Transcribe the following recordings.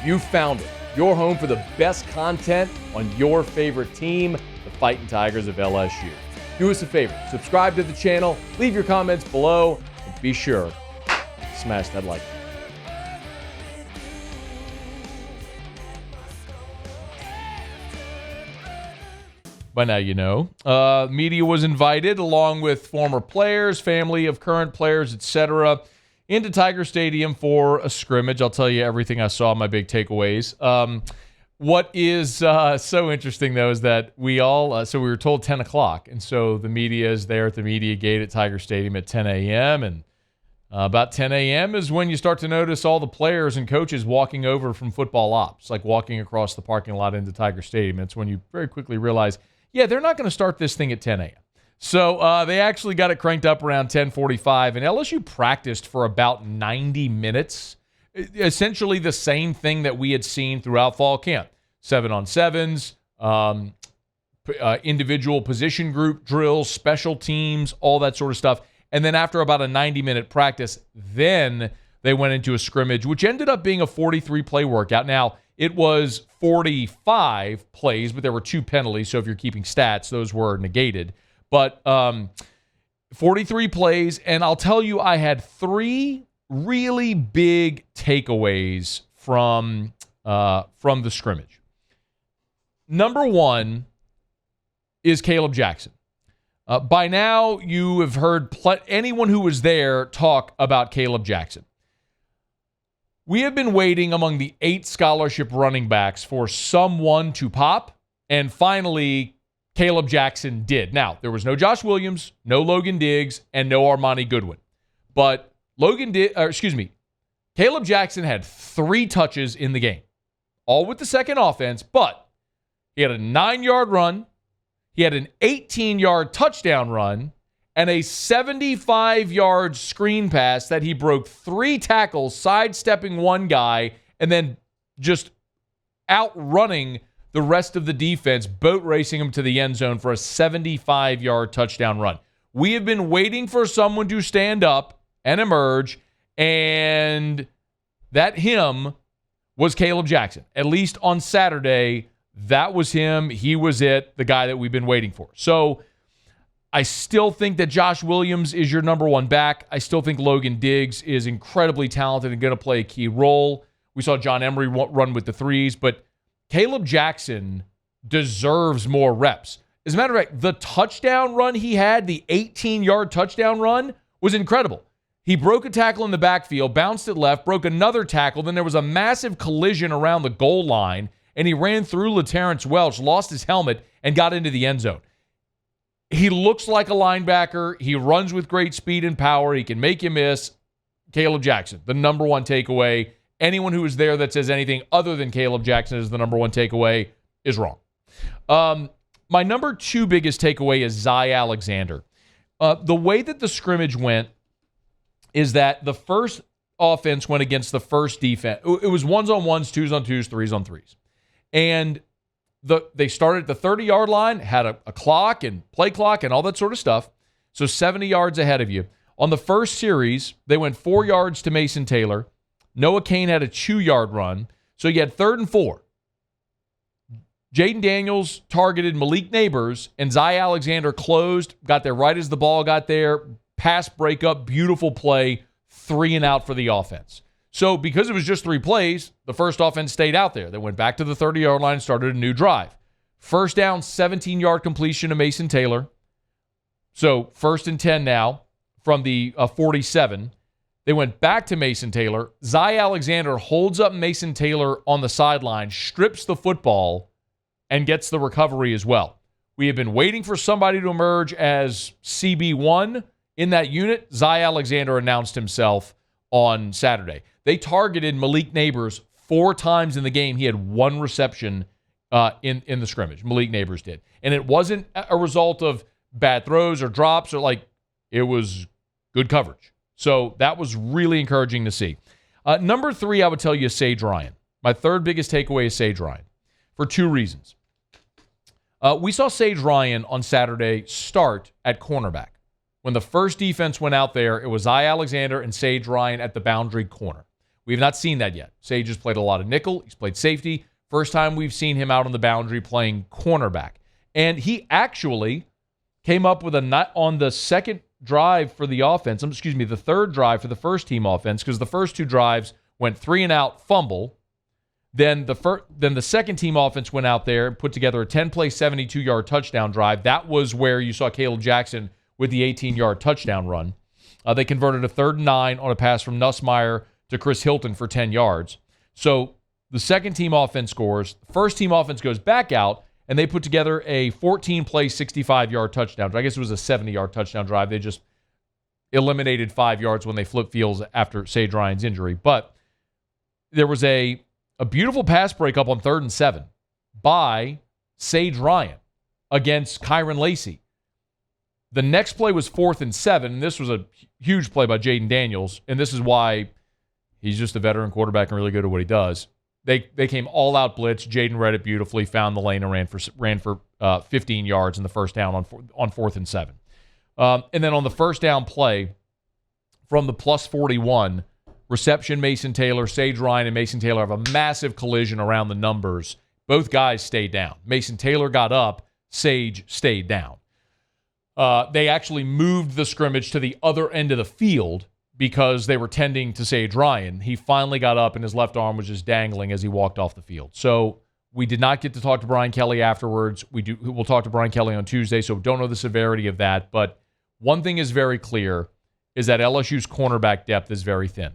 You found it. Your home for the best content on your favorite team, the Fighting Tigers of LSU. Do us a favor, subscribe to the channel, leave your comments below, and be sure to smash that like button. By now you know. Media was invited, along with former players, family of current players, etc., into Tiger Stadium for a scrimmage. I'll tell you everything I saw, my big takeaways. What is so interesting, though, is that we all, so we were told 10 o'clock, and so the media is there at the media gate at Tiger Stadium at 10 a.m., and about 10 a.m. is when you start to notice all the players and coaches walking over from football ops, like walking across the parking lot into Tiger Stadium. It's when you very quickly realize, yeah, they're not going to start this thing at 10 a.m. So they actually got it cranked up around 10:45, and LSU practiced for about 90 minutes. Essentially the same thing that we had seen throughout fall camp. 7-on-7s, individual position group drills, special teams, all that sort of stuff. And then after about a 90-minute practice, then they went into a scrimmage, which ended up being a 43-play workout. Now, it was 45 plays, but there were 2 penalties, so if you're keeping stats, those were negated. But 43 plays, and I'll tell you, I had 3 really big takeaways from the scrimmage. Number 1 is Caleb Jackson. By now, you have heard anyone who was there talk about Caleb Jackson. We have been waiting among the 8 scholarship running backs for someone to pop, and finally, Caleb Jackson did. Now, there was no Josh Williams, no Logan Diggs, and no Armani Goodwin. But Caleb Jackson had 3 touches in the game, all with the second offense, but he had a 9-yard run, he had an 18-yard touchdown run, and a 75-yard screen pass that he broke 3 tackles, sidestepping one guy, and then just outrunning the rest of the defense, boat racing him to the end zone for a 75-yard touchdown run. We have been waiting for someone to stand up and emerge, and that him was Caleb Jackson. At least on Saturday, that was him. He was it, the guy that we've been waiting for. So I still think that Josh Williams is your number 1 back. I still think Logan Diggs is incredibly talented and going to play a key role. We saw John Emery run with the 3s, but Caleb Jackson deserves more reps. As a matter of fact, the touchdown run he had, the 18-yard touchdown run, was incredible. He broke a tackle in the backfield, bounced it left, broke another tackle, then there was a massive collision around the goal line, and he ran through LaTerrence Welch, lost his helmet, and got into the end zone. He looks like a linebacker. He runs with great speed and power. He can make you miss. Caleb Jackson, the number 1 takeaway. Anyone who is there that says anything other than Caleb Jackson is the number 1 takeaway is wrong. My number 2 biggest takeaway is Zai Alexander. The way that the scrimmage went is that the first offense went against the first defense. It was 1s-on-1s, 2s-on-2s, 3s-on-3s. And they started at the 30-yard line, had a clock and play clock and all that sort of stuff. So 70 yards ahead of you. On the first series, they went 4 yards to Mason Taylor. Noah Kane had a 2-yard run. So you had 3rd and 4. Jaden Daniels targeted Malik Neighbors, and Zai Alexander closed, got there right as the ball got there. Pass breakup, beautiful play, 3 and out for the offense. So because it was just 3 plays, the first offense stayed out there. They went back to the 30-yard line and started a new drive. First down, 17-yard completion to Mason Taylor. So 1st and 10 now from the 47. They went back to Mason Taylor. Zai Alexander holds up Mason Taylor on the sideline, strips the football, and gets the recovery as well. We have been waiting for somebody to emerge as CB1 in that unit. Zai Alexander announced himself on Saturday. They targeted Malik Neighbors 4 times in the game. He had 1 reception in the scrimmage. Malik Neighbors did. And it wasn't a result of bad throws or drops, or it was good coverage. So that was really encouraging to see. Number 3, I would tell you, is Sage Ryan. My 3rd biggest takeaway is Sage Ryan for 2 reasons. We saw Sage Ryan on Saturday start at cornerback. When the first defense went out there, it was Zai Alexander and Sage Ryan at the boundary corner. We have not seen that yet. Sage has played a lot of nickel. He's played safety. First time we've seen him out on the boundary playing cornerback. And he actually came up with a nut on the second drive for the offense. The third drive for the first team offense, because the first two drives went 3 and out, fumble. Then the second team offense went out there and put together a 10-play, 72-yard touchdown drive. That was where you saw Caleb Jackson with the 18-yard touchdown run. They converted a 3rd and 9 on a pass from Nussmeier to Chris Hilton for 10 yards. So the second team offense scores. The first team offense goes back out, and they put together a 14-play, 65-yard touchdown. I guess it was a 70-yard touchdown drive. They just eliminated 5 yards when they flipped fields after Sage Ryan's injury. But there was a beautiful pass breakup on 3rd and 7 by Sage Ryan against Kyron Lacey. The next play was 4th and 7, and this was a huge play by Jaden Daniels, and this is why he's just a veteran quarterback and really good at what he does. They came all-out blitz. Jaden read it beautifully, found the lane, and ran for 15 yards in the first down on 4th and 7. And then on the first down play from the +41, reception Mason Taylor, Sage Ryan and Mason Taylor have a massive collision around the numbers. Both guys stayed down. Mason Taylor got up. Sage stayed down. They actually moved the scrimmage to the other end of the field because they were tending to Sage Ryan. He finally got up and his left arm was just dangling as he walked off the field. So we did not get to talk to Brian Kelly afterwards. We'll talk to Brian Kelly on Tuesday, so don't know the severity of that. But one thing is very clear is that LSU's cornerback depth is very thin.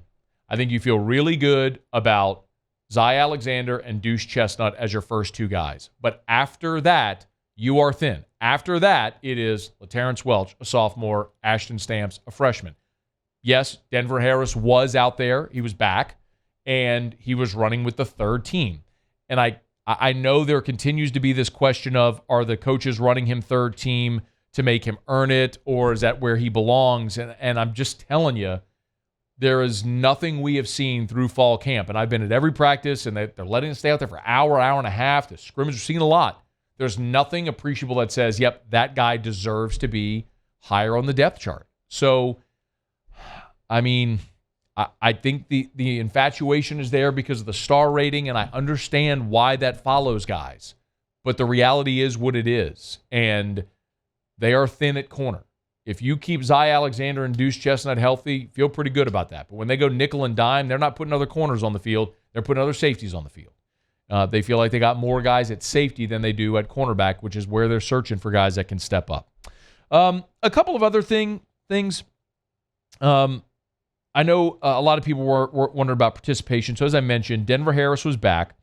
I think you feel really good about Zai Alexander and Deuce Chestnut as your first two guys. But after that, you are thin. After that, it is LaTerrence Welch, a sophomore, Ashton Stamps, a freshman. Yes, Denver Harris was out there. He was back, and he was running with the third team. And I know there continues to be this question of, are the coaches running him third team to make him earn it, or is that where he belongs? And I'm just telling you, there is nothing we have seen through fall camp. And I've been at every practice, and they're letting us stay out there for an hour and a half. The scrimmage, we're seeing a lot. There's nothing appreciable that says, yep, that guy deserves to be higher on the depth chart. So, I mean, I think the infatuation is there because of the star rating, and I understand why that follows guys. But the reality is what it is. And they are thin at corner. If you keep Zai Alexander and Deuce Chestnut healthy, feel pretty good about that. But when they go nickel and dime, they're not putting other corners on the field. They're putting other safeties on the field. They feel like they got more guys at safety than they do at cornerback, which is where they're searching for guys that can step up. A couple of other things. I know a lot of people were wondering about participation. So as I mentioned, Denver Harris was back.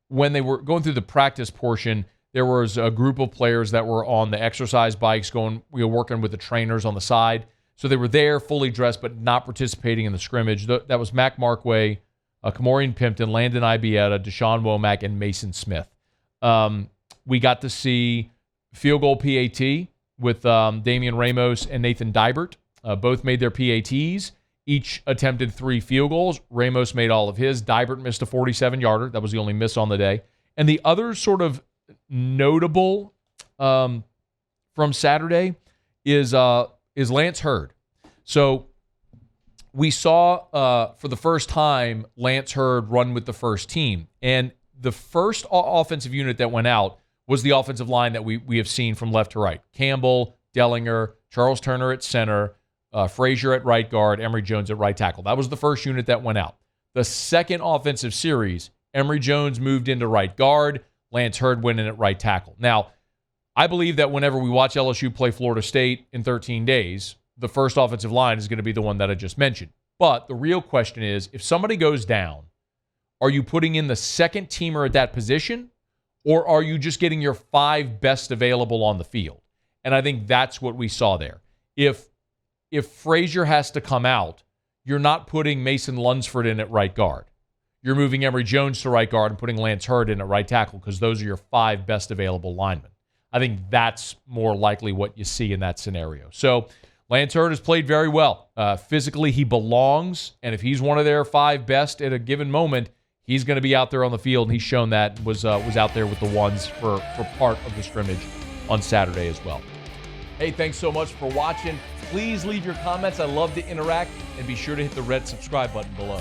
When they were going through the practice portion, there was a group of players that were on the exercise bikes working with the trainers on the side. So they were there fully dressed but not participating in the scrimmage. That was Mac Markway, Kamorian Pimpton, Landon Ibieta, Deshaun Womack, and Mason Smith. We got to see field goal PAT with Damian Ramos and Nathan Dibert. Both made their PATs. Each attempted 3 field goals. Ramos made all of his. Dibert missed a 47-yarder. That was the only miss on the day. And the other sort of notable from Saturday is Lance Hurd. So we saw for the first time Lance Hurd run with the first team. And the first offensive unit that went out was the offensive line that we have seen from left to right. Campbell, Dellinger, Charles Turner at center, Frazier at right guard, Emory Jones at right tackle. That was the first unit that went out. The second offensive series, Emory Jones moved into right guard. Lance Hurd went in at right tackle. Now, I believe that whenever we watch LSU play Florida State in 13 days, the first offensive line is going to be the one that I just mentioned. But the real question is, if somebody goes down, are you putting in the second teamer at that position, or are you just getting your 5 best available on the field? And I think that's what we saw there. If Frazier has to come out, you're not putting Mason Lunsford in at right guard. You're moving Emory Jones to right guard and putting Lance Hurd in at right tackle because those are your 5 best available linemen. I think that's more likely what you see in that scenario. So Lance Hurd has played very well. Physically, he belongs, and if he's one of their 5 best at a given moment, he's going to be out there on the field, and he's shown that, was out there with the ones for part of the scrimmage on Saturday as well. Hey, thanks so much for watching. Please leave your comments. I love to interact, and be sure to hit the red subscribe button below.